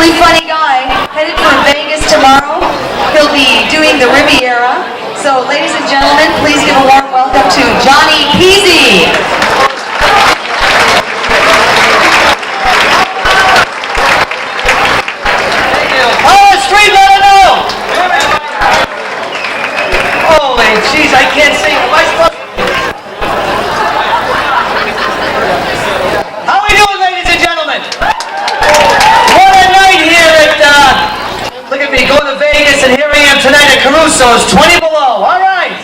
really funny guy, headed for Vegas tomorrow. He'll be doing the Riviera. So, ladies and gentlemen, please give a warm welcome to Johnny Pizzi. Jeez, I can't see. Am I supposed to? How are we doing, ladies and gentlemen? What a night here at, look at me, going to Vegas, and here I am tonight at Caruso's, 20 below. All right.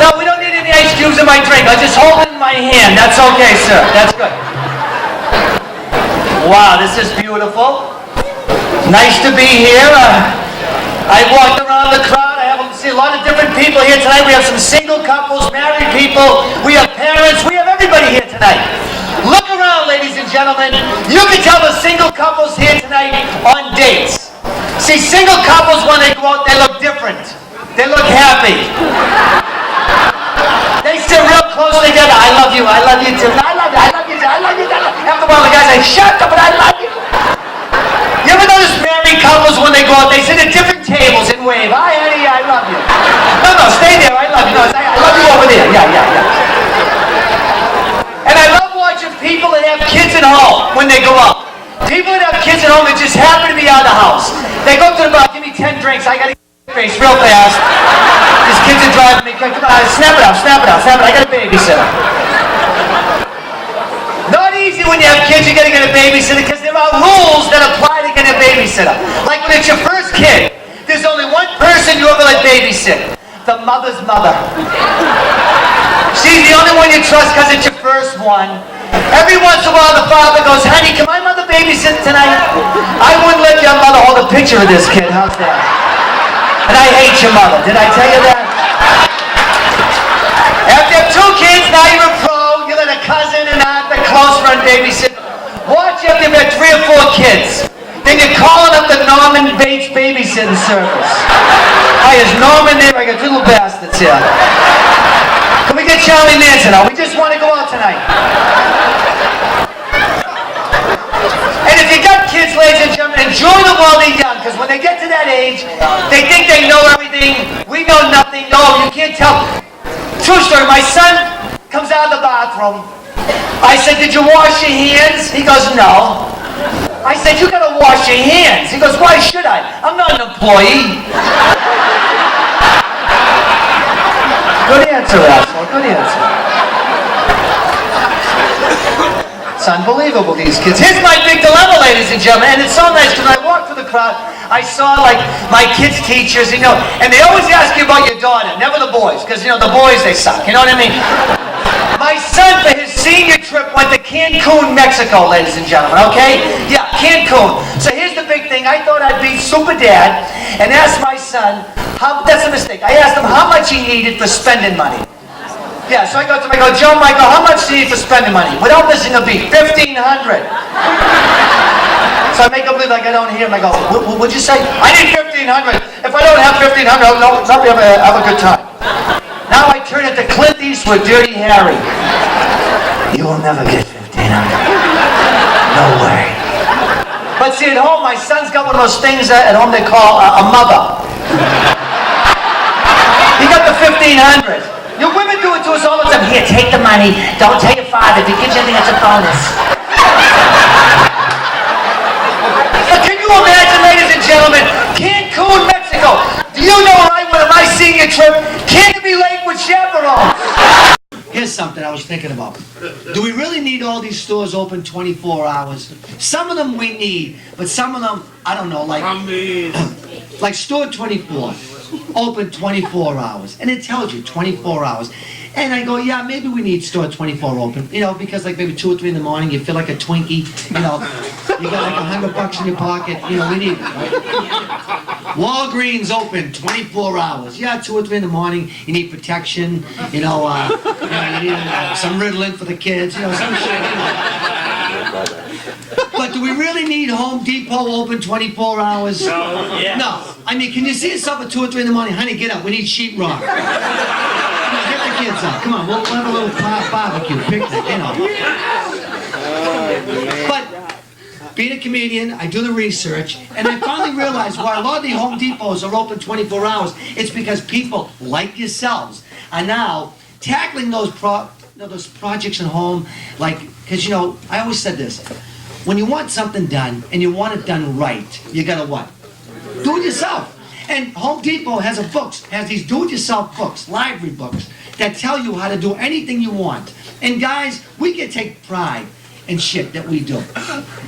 No, we don't need any ice cubes in my drink. I'll just hold it in my hand. That's okay, sir. That's good. Wow, this is beautiful. Nice to be here. I walked around the crowd. See a lot of different people here tonight. We have some single couples, married people, we have parents, we have everybody here tonight. Look around, ladies and gentlemen. You can tell the single couples here tonight on dates. See, single couples, when they go out, they look different. They look happy. They sit real close together. I love you too. I love you, I love you too, I love you too. After a while, the guy's like, shut up, but I love you. You ever notice married couples, when they go out, they sit at different tables and wave. Hi, honey, I love you. No, stay there, I love you. No, I love you over there. Yeah. And I love watching people that have kids at home when they go out. People that have kids at home that just happen to be out of the house. They go to the bar, give me 10 drinks, I gotta get face real fast. These kids are driving me, come on, snap it out, I got a babysitter. Not easy when you have kids, you gotta get a babysitter, because there are rules that apply to get a babysitter. Like when it's your first kid, there's only one person you ever let babysit. The mother's mother. She's the only one you trust because it's your first one. Every once in a while the father goes, honey, can my mother babysit tonight? I wouldn't let your mother hold a picture of this kid, how's that? And I hate your mother, did I tell you that? After you have 2 kids, now you're a pro, you let a cousin and aunt, a close friend babysit. Watch after you've had 3 or 4 kids. Then you're calling up the Norman Bates babysitting service. Hi, is Norman there? I got 2 little bastards here. Can we get Charlie Manson out? We just want to go out tonight. And if you got kids, ladies and gentlemen, enjoy them while they're young, because when they get to that age, they think they know everything. We know nothing. No, you can't tell. True story, my son comes out of the bathroom. I said, did you wash your hands? He goes, no. I said, you gotta wash your hands. He goes, why should I? I'm not an employee. Good answer, asshole. Good answer. It's unbelievable, these kids. Here's my big dilemma, ladies and gentlemen, and it's so nice because when I walked through the crowd, I saw like my kids' teachers, and they always ask you about your daughter, never the boys, because the boys, they suck, you know what I mean? My son, for his senior trip, went to Cancun, Mexico, ladies and gentlemen, okay? Yeah, Cancun. So here's the big thing. I thought I'd be super dad and ask my son, that's a mistake. I asked him how much he needed for spending money. Yeah, so I go, Joe, Michael, how much do you need for spending money? Without missing a beat, $1,500. So I make him believe like I don't hear him. I go, what'd you say? I need $1,500. If I don't have $1,500, I'll not be able to have a good time. Now I turn it to Clint Eastwood, Dirty Harry. You will never get $1,500. No way. But see, at home, my son's got one of those things at home they call a mother. He got the $1,500. Your women do it to us all the time. Here, take the money. Don't tell your father. If he gives you anything, it's a bonus. But can you imagine, ladies and gentlemen, Cancun, Mexico? Do you know where I went on my senior trip? Can't be late with chaperones. Here's something I was thinking about. Do we really need all these stores open 24 hours? Some of them we need, but some of them, I don't know, like Store 24. Open 24 hours. And it tells you 24 hours. And I go, yeah, maybe we need Store 24 open. Because like maybe 2 or 3 in the morning, you feel like a Twinkie. You got like $100 in your pocket. We need it, right? Walgreens open 24 hours. Yeah, 2 or 3 in the morning, you need protection. You need some Ritalin for the kids. Some shit. But do we really need Home Depot open 24 hours? No. Yeah. No. I mean, can you see yourself at 2 or 3 in the morning? Honey, get up. We need sheetrock. Get the kids up. Come on, we'll have a little barbecue, picnic, But being a comedian, I do the research, and I finally realized why a lot of the Home Depots are open 24 hours. It's because people like yourselves are now tackling those projects at home, like, because I always said this, when you want something done and you want it done right, you gotta what? Do it yourself. And Home Depot has these do-it-yourself books, library books, that tell you how to do anything you want. And guys, we can take pride in shit that we do.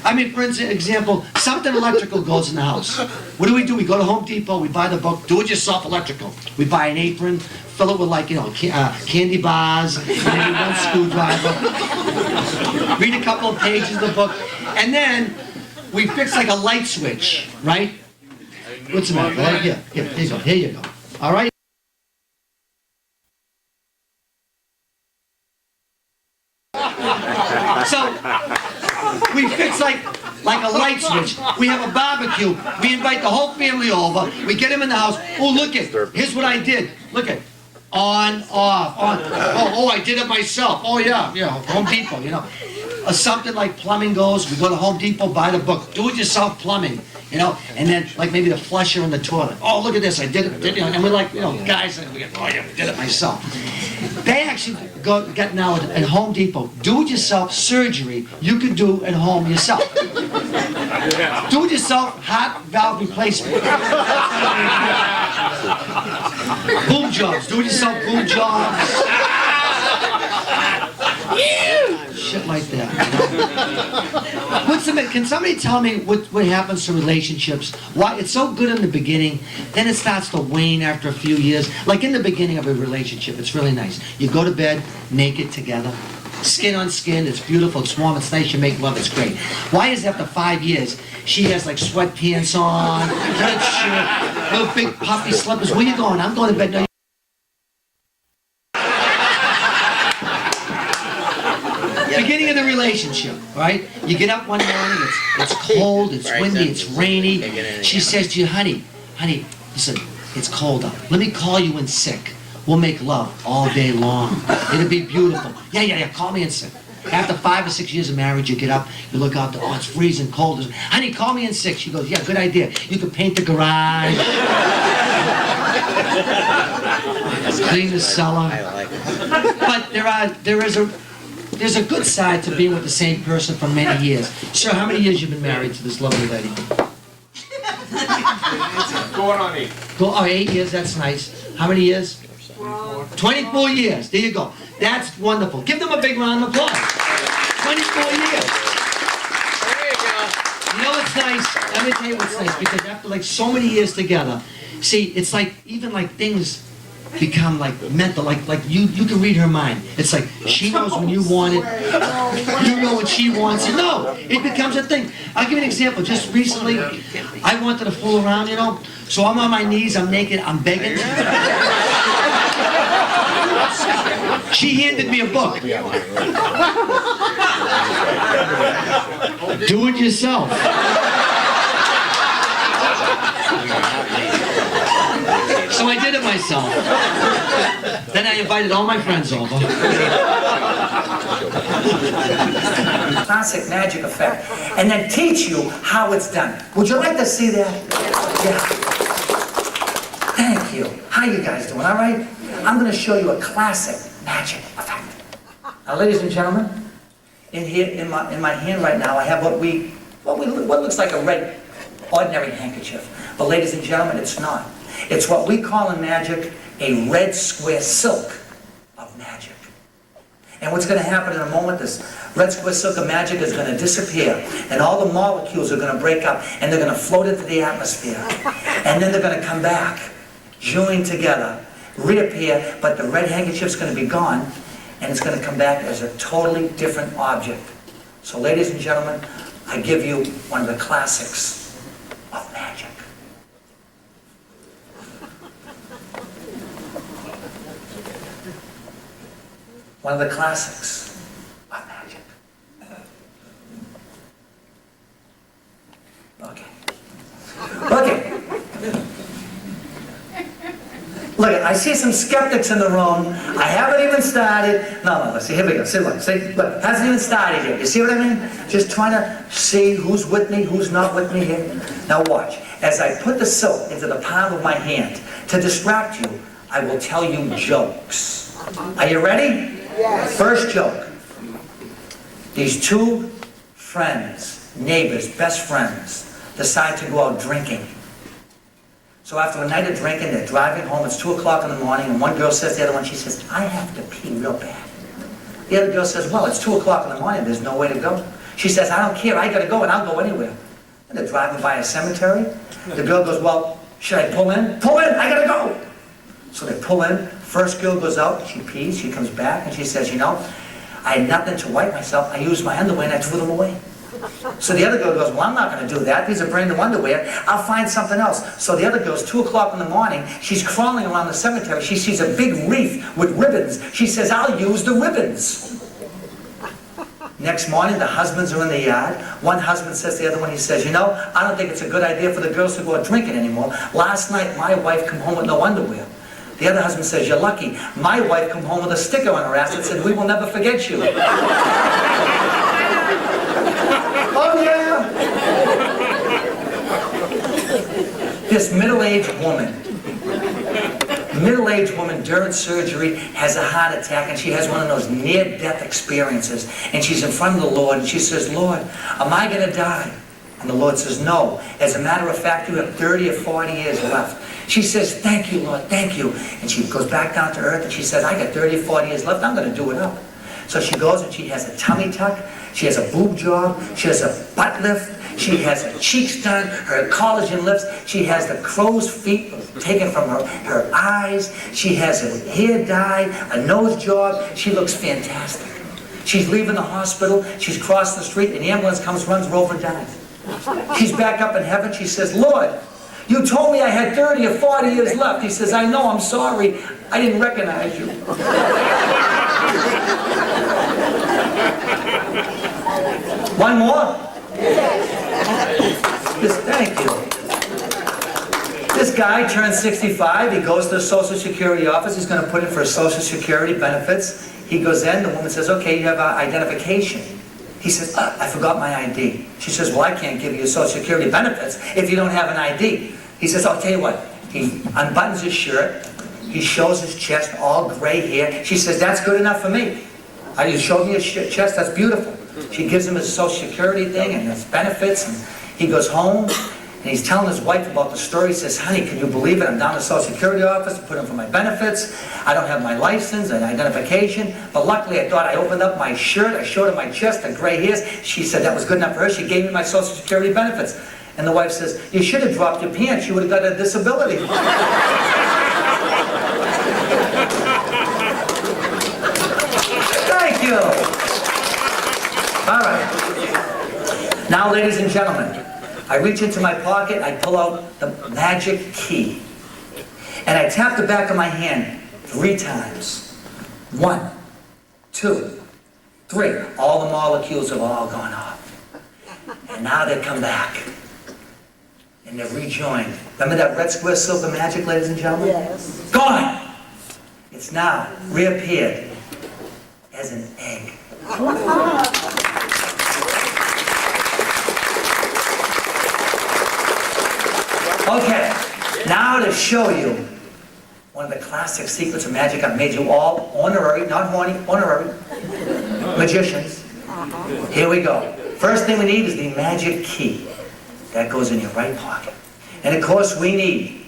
I mean, for example, something electrical goes in the house. What do? We go to Home Depot, we buy the book, do-it-yourself electrical. We buy an apron, fill it with candy bars, maybe one screwdriver, read a couple of pages of the book, and then we fix like a light switch, right? What's the matter? Right here. Here you go. All right? So, we fix like a light switch. We have a barbecue. We invite the whole family over. We get them in the house. Oh, look it. Here's what I did. Look it. On, off, on. Oh, I did it myself. Oh, yeah, Home Depot, something like plumbing goes, we go to Home Depot, buy the book, do-it-yourself plumbing, and then like maybe the flusher in the toilet. Oh, look at this, I did it, and we're like, guys, we did it myself. They actually got now at Home Depot, do-it-yourself surgery you could do at home yourself. Do-it-yourself heart valve replacement. Boob jobs, do-it-yourself boob jobs. Shit like that. Can somebody tell me what happens to relationships? Why it's so good in the beginning, then it starts to wane after a few years. Like in the beginning of a relationship, it's really nice. You go to bed naked together, skin on skin, it's beautiful, it's warm, it's nice, you make love, it's great. Why is it after 5 years, she has like sweatpants on, red shirt, little big puffy slippers? Where you going? I'm going to bed. No, beginning of the relationship, right? You get up one morning, it's cold, it's windy, it's rainy. She says to you, honey, listen, it's cold out. Let me call you in sick. We'll make love all day long. It'll be beautiful. Yeah, call me in sick. After 5 or 6 years of marriage, you get up, you look out, oh, it's freezing cold. Honey, call me in sick. She goes, yeah, good idea. You can paint the garage. Clean the cellar. But there's a good side to being with the same person for many years. Sir, how many years you been married to this lovely lady? Going on 8. 8 years, that's nice. How many years? 24 years. There you go. That's wonderful. Give them a big round of applause. 24 years. There you go. You know what's nice? Let me tell you what's nice, because after like so many years together, see, it's like even like things become like mental, like you can read her mind. It's like she knows when you want it, you know when she wants it. No, it becomes a thing. I'll give you an example. Just recently, I wanted to fool around, so I'm on my knees, I'm naked, I'm begging. She handed me a book. Do it yourself. So I did it myself. Then I invited all my friends over. Classic magic effect. And then teach you how it's done. Would you like to see that? Yeah. Thank you. How you guys doing? All right? I'm going to show you a classic magic effect. Now, ladies and gentlemen, in my hand right now, I have what looks like a red ordinary handkerchief. But ladies and gentlemen, it's not. It's what we call in magic a red square silk of magic. And what's going to happen in a moment, this red square silk of magic is going to disappear, and all the molecules are going to break up, and they're going to float into the atmosphere. And then they're going to come back, join together, reappear, but the red handkerchief's going to be gone, and it's going to come back as a totally different object. So ladies and gentlemen, I give you one of the classics of magic. One of the classics of magic. Okay. Look, I see some skeptics in the room. I haven't even started. No, see, here we go. See, look, hasn't even started yet. You see what I mean? Just trying to see who's with me, who's not with me here. Now watch. As I put the silk into the palm of my hand, to distract you, I will tell you jokes. Are you ready? Yes. First joke. These two friends, neighbors, best friends, decide to go out drinking. So after a night of drinking, they're driving home, it's 2 o'clock in the morning, and one girl says to the other one, she says, I have to pee real bad. The other girl says, well, it's 2 o'clock in the morning, there's no way to go. She says, I don't care, I gotta go, and I'll go anywhere. And they're driving by a cemetery. The girl goes, well, should I pull in? Pull in, I gotta go. So they pull in, first girl goes out, she pees, she comes back, and she says, you know, I had nothing to wipe myself, I used my underwear and I threw them away. So the other girl goes, well, I'm not going to do that. These are brand new underwear. I'll find something else. So the other girl's 2 o'clock in the morning. She's crawling around the cemetery. She sees a big wreath with ribbons. She says, I'll use the ribbons. Next morning, the husbands are in the yard. One husband says to the other one, he says, you know, I don't think it's a good idea for the girls to go out drinking anymore. Last night, my wife came home with no underwear. The other husband says, you're lucky. My wife came home with a sticker on her ass that said, we will never forget you. Oh, yeah. This middle-aged woman during surgery has a heart attack, and she has one of those near-death experiences. And she's in front of the Lord, and she says, Lord, am I going to die? And the Lord says, no. As a matter of fact, you have 30 or 40 years left. She says, thank you, Lord, thank you. And she goes back down to earth, and she says, I got 30 or 40 years left. I'm going to do it up. So she goes and she has a tummy tuck, she has a boob job, she has a butt lift, she has her cheeks done, her collagen lips, she has the crow's feet taken from her eyes, she has her hair dyed, a nose job. She looks fantastic. She's leaving the hospital, she's crossing the street, and the ambulance comes, runs her over and dies. She's back up in heaven, she says, Lord, you told me I had 30 or 40 years left. He says, I know, I'm sorry, I didn't recognize you. One more? Thank you. This guy turns 65, he goes to the Social Security office, he's going to put in for his Social Security benefits. He goes in, the woman says, okay, you have identification. He says, I forgot my ID. She says, well, I can't give you Social Security benefits if you don't have an ID. He says, I'll tell you what. He unbuttons his shirt, he shows his chest, all gray hair. She says, that's good enough for me. You showed me his chest, that's beautiful. She gives him his Social Security thing and his benefits, and he goes home, and he's telling his wife about the story. He says, honey, can you believe it? I'm down to the Social Security office to put in for my benefits. I don't have my license and identification, but luckily I thought I opened up my shirt, I showed her my chest, the gray hairs. She said that was good enough for her. She gave me my Social Security benefits. And the wife says, you should have dropped your pants. You would have got a disability. Thank you. All right. Now, ladies and gentlemen, I reach into my pocket, I pull out the magic key, and I tap the back of my hand 3 times. 1, 2, 3. All the molecules have all gone off. And now they come back. And they're rejoined. Remember that red square silver magic, ladies and gentlemen? Yes. Gone! It's now reappeared as an egg. Okay, now to show you one of the classic secrets of magic. I've made you all honorary, not horny, honorary magicians. Here we go. First thing we need is the magic key. That goes in your right pocket. And of course we need